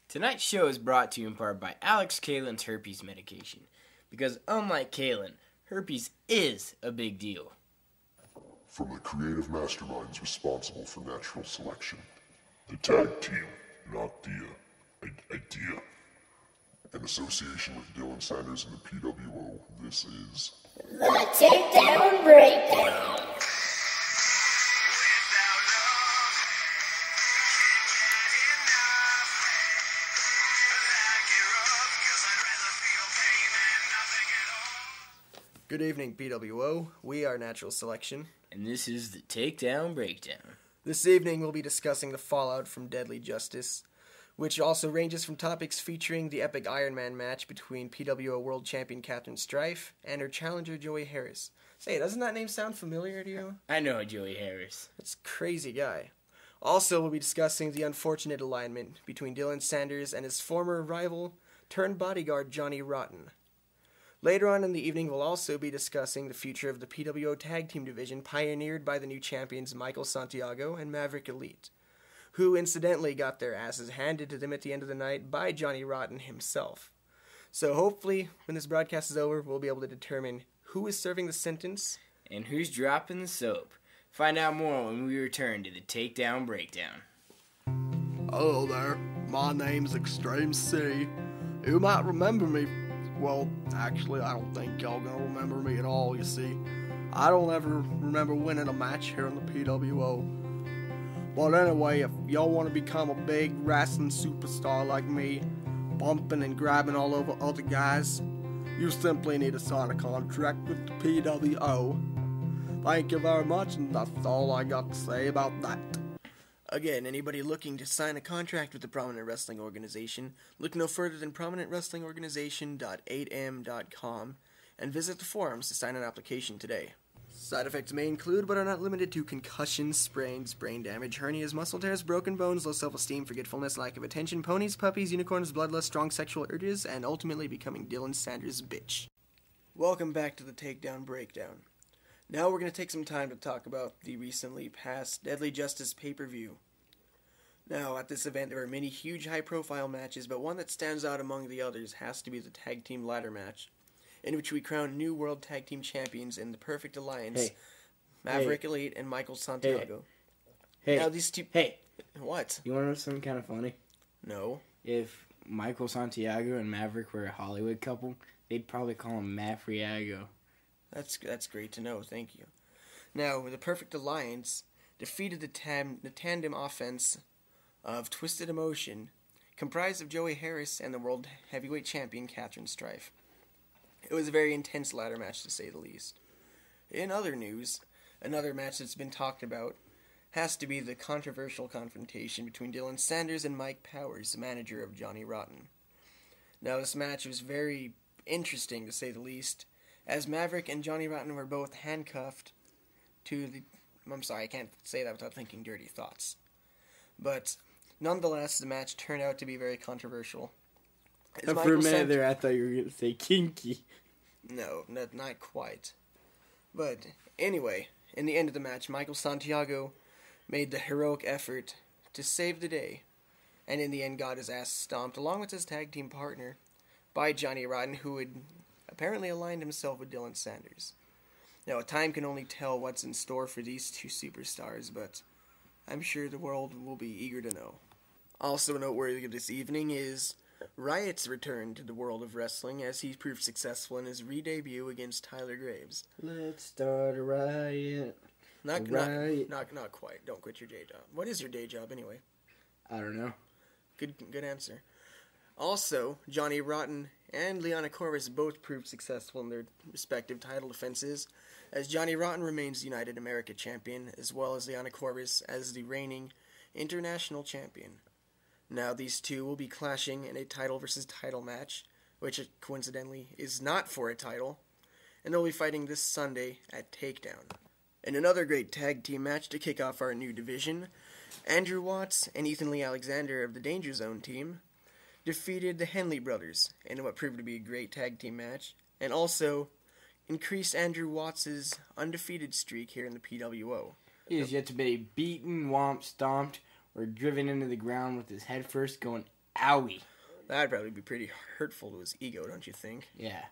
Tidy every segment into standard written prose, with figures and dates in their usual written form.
Tonight's show is brought to you in part by Alex Kalin's herpes medication. Because unlike Kalin, herpes is a big deal. From the creative masterminds responsible for natural selection, the tag team, not the idea. In association with Dylan Sanders and the PWO, this is the Takedown Breakdown. Good evening, PWO. We are Natural Selection. And this is the Takedown Breakdown. This evening we'll be discussing the fallout from Deadly Justice, which also ranges from topics featuring the epic Iron Man match between PWO World Champion Catherine Strife and her challenger Joey Harris. Say, doesn't that name sound familiar to you? I know Joey Harris. That's a crazy guy. Also, we'll be discussing the unfortunate alignment between Dylan Sanders and his former rival turned bodyguard Johnny Rotten. Later on in the evening, we'll also be discussing the future of the PWO Tag Team division pioneered by the new champions Michael Santiago and Maverick Elite, who incidentally got their asses handed to them at the end of the night by Johnny Rotten himself. So hopefully, when this broadcast is over, we'll be able to determine who is serving the sentence and who's dropping the soap. Find out more when we return to the Takedown Breakdown. Hello there, my name's Extreme C. You might remember me. Well, actually, I don't think y'all gonna remember me at all, you see. I don't ever remember winning a match here in the PWO. But anyway, if y'all want to become a big wrestling superstar like me, bumping and grabbing all over other guys, you simply need to sign a contract with the PWO. Thank you very much, and that's all I got to say about that. Again, anybody looking to sign a contract with the Prominent Wrestling Organization, look no further than prominentwrestlingorganization.8m.com and visit the forums to sign an application today. Side effects may include, but are not limited to, concussions, sprains, brain damage, hernias, muscle tears, broken bones, low self-esteem, forgetfulness, lack of attention, ponies, puppies, unicorns, bloodlust, strong sexual urges, and ultimately becoming Dylan Sanders' bitch. Welcome back to the Takedown Breakdown. Now we're going to take some time to talk about the recently passed Deadly Justice pay-per-view. Now, at this event there are many huge high-profile matches, but one that stands out among the others has to be the Tag Team Ladder match, in which we crown new World Tag Team Champions in the Perfect Alliance, Maverick Elite and Michael Santiago. Now these two... What? You want to know something kind of funny? No. If Michael Santiago and Maverick were a Hollywood couple, they'd probably call him Mafriago. That's great to know, thank you. Now, the Perfect Alliance defeated the tandem offense of Twisted Emotion, comprised of Joey Harris and the World Heavyweight Champion Catherine Strife. It was a very intense ladder match, to say the least. In other news, another match that's been talked about has to be the controversial confrontation between Dylan Sanders and Mike Powers, the manager of Johnny Rotten. Now, this match was very interesting, to say the least, as Maverick and Johnny Rotten were both handcuffed to the... I'm sorry, I can't say that without thinking dirty thoughts. But, nonetheless, the match turned out to be very controversial. For a minute there, I thought you were going to say kinky. No, not quite. But, anyway, in the end of the match, Michael Santiago made the heroic effort to save the day, and in the end got his ass stomped, along with his tag team partner, by Johnny Rotten, who had apparently aligned himself with Dylan Sanders. Now, time can only tell what's in store for these two superstars, but I'm sure the world will be eager to know. Also noteworthy of this evening is Riot's return to the world of wrestling as he proved successful in his re-debut against Tyler Graves. Let's start a riot. Not quite. Don't quit your day job. What is your day job, anyway? I don't know. Good answer. Also, Johnny Rotten and Liana Corvus both proved successful in their respective title defenses, as Johnny Rotten remains United America Champion, as well as Liana Corvus as the reigning International Champion. Now, these two will be clashing in a title versus title match, which coincidentally is not for a title, and they'll be fighting this Sunday at Takedown. In another great tag team match to kick off our new division, Andrew Watts and Ethan Lee Alexander of the Danger Zone team defeated the Henley brothers in what proved to be a great tag team match, and also increased Andrew Watts' undefeated streak here in the PWO. He has yet to be beaten, stomped, or driven into the ground with his head first going Owie. That'd probably be pretty hurtful to his ego, don't you think? Yeah.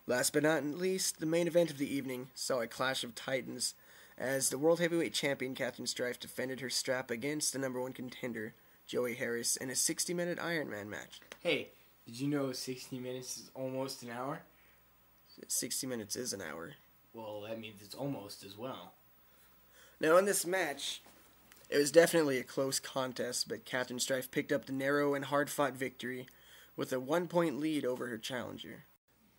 Last but not least, the main event of the evening saw a clash of titans as the World Heavyweight Champion Catherine Strife defended her strap against the number one contender, Joey Harris, in a 60-minute Iron Man match. Hey, did you know 60 minutes is almost an hour? 60 minutes is an hour. Well, that means it's almost as well. Now, in this match, it was definitely a close contest, but Catherine Strife picked up the narrow and hard-fought victory with a 1-point lead over her challenger.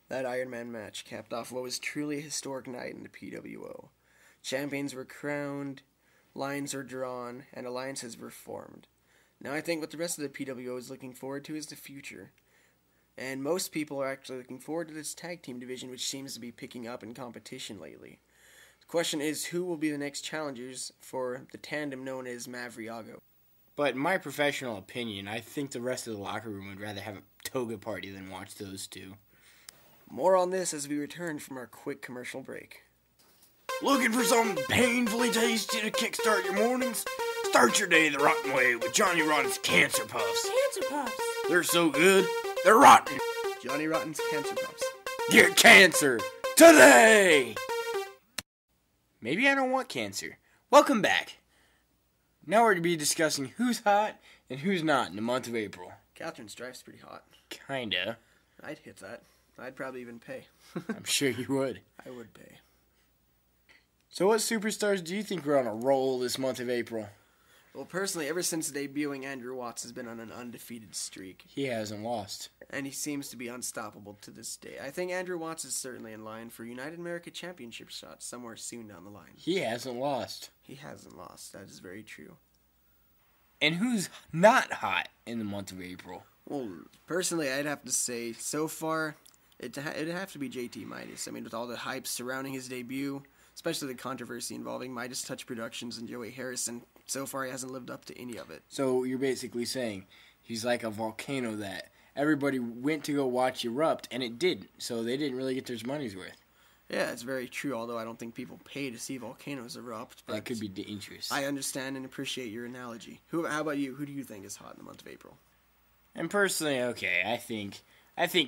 That Iron Man match capped off what was truly a historic night in the PWO. Champions were crowned, lines were drawn, and alliances were formed. Now I think what the rest of the PWO is looking forward to is the future. And most people are actually looking forward to this tag team division, which seems to be picking up in competition lately. The question is, who will be the next challengers for the tandem known as Mavriago? But in my professional opinion, I think the rest of the locker room would rather have a toga party than watch those two. More on this as we return from our quick commercial break. Looking for something painfully tasty to kickstart your mornings? Start your day the rotten way with Johnny Rotten's Cancer Puffs. Cancer Puffs. They're so good, they're rotten. Johnny Rotten's Cancer Puffs. Get cancer today! Maybe I don't want cancer. Welcome back. Now we're to be discussing who's hot and who's not in the month of April. Catherine Strife's pretty hot. Kinda. I'd hit that. I'd probably even pay. I'm sure you would. I would pay. So what superstars do you think were on a roll this month of April? Well, personally, ever since debuting, Andrew Watts has been on an undefeated streak. He hasn't lost. And he seems to be unstoppable to this day. I think Andrew Watts is certainly in line for United America Championship shots somewhere soon down the line. He hasn't lost. He hasn't lost. That is very true. And who's not hot in the month of April? Well, personally, I'd have to say, so far, it'd have to be JT Midas. I mean, with all the hype surrounding his debut, especially the controversy involving Midas Touch Productions and Joey Harrison, so far he hasn't lived up to any of it. So you're basically saying he's like a volcano that everybody went to go watch erupt, and it didn't. So they didn't really get their money's worth. Yeah, it's very true, although I don't think people pay to see volcanoes erupt. But That could be dangerous. I understand and appreciate your analogy. How about you? Who do you think is hot in the month of April? And personally, okay, I think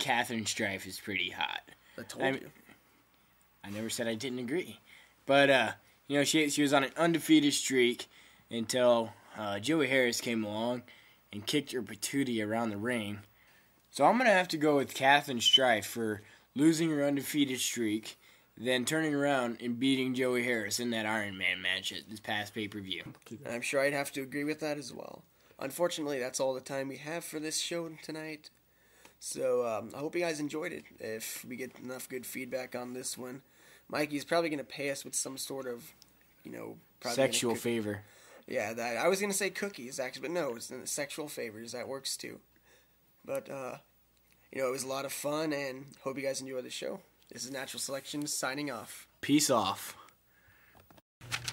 Catherine Strife is pretty hot. I told you. I never said I didn't agree. But, she was on an undefeated streak until Joey Harris came along and kicked her patootie around the ring. So I'm going to have to go with Catherine Strife for losing her undefeated streak, then turning around and beating Joey Harris in that Iron Man match at this past pay-per-view. I'm sure I'd have to agree with that as well. Unfortunately, that's all the time we have for this show tonight. So I hope you guys enjoyed it. If we get enough good feedback on this one, Mikey's probably going to pay us with some sort of, Sexual favor. Yeah, that I was going to say cookies, actually, but no, it's sexual favors. That works too. But, it was a lot of fun, and hope you guys enjoy the show. This is Natural Selection signing off. Peace off.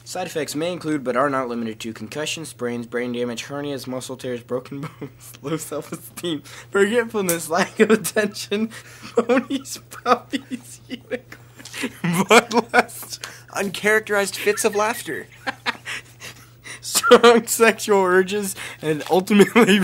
Side effects may include, but are not limited to, concussion, sprains, brain damage, hernias, muscle tears, broken bones, low self-esteem, forgetfulness, lack of attention, ponies, puppies, unicorns, bloodlust, Uncharacterized fits of laughter. strong sexual urges, and ultimately